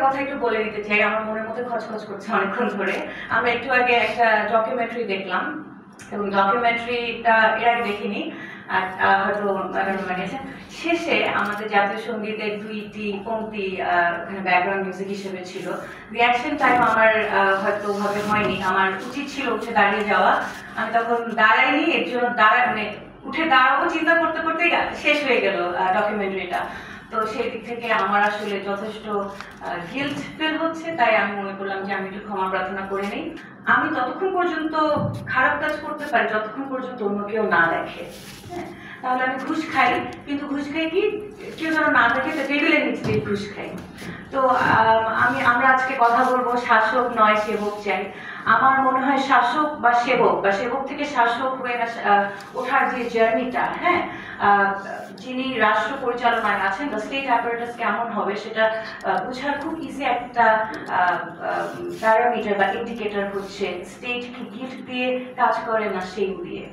কথা একটু বলে দিতে চাই, আমার মনের মধ্যে খচখচ করছে অনেকক্ষণ ধরে। আমরা একটু আগে একটা ডকুমেন্টারি দেখলাম এবং ডকুমেন্টারিটা এর আগে দেখিনি, আর হয়তো বানিয়েছেন। শেষে আমাদের জাতীয় সঙ্গীতের দুইটি পংক্তি ওখানে ব্যাকগ্রাউন্ড মিউজিক হিসেবে ছিল। রিয়াকশন টাইম আমার হয়তো ভাবে হয়নি, আমার উচিত ছিল উঠে দাঁড়িয়ে যাওয়া। আমি তখন দাঁড়াইনি, এর জন্য মানে উঠে দাঁড়াবো চিন্তা করতে করতেই শেষ হয়ে গেল ডকুমেন্টারিটা। তো সেই দিক থেকে আমার আসলে যথেষ্ট গিল্ট ফিল হচ্ছে, তাই আমি মনে করলাম যে আমি একটু ক্ষমা প্রার্থনা করে নিই। আমি ততক্ষণ পর্যন্ত খারাপ কাজ করতে পারি যতক্ষণ পর্যন্ত অন্য কেউ না দেখে। হ্যাঁ, তাহলে আমি ঘুষ খাই, কিন্তু ঘুষ খাই কি কেউ যেন না দেখে, তো টেবিলের নিচে দিয়ে ঘুষ খাই। তো আমরা আজকে কথা বলবো শাসক নয় সেবক চাই। আমার মনে হয় শাসক বা সেবক থেকে শাসক হয়ে ওঠার যে জার্নিটা, হ্যাঁ, যিনি রাষ্ট্র পরিচালনায় আছেন বা স্টেট অ্যাপারেটাস কেমন হবে সেটা বোঝার খুব ইজি একটা প্যারামিটার বা ইন্ডিকেটর হচ্ছে স্টেট কি গিফট দিয়ে কাজ করে না সেই দিয়ে।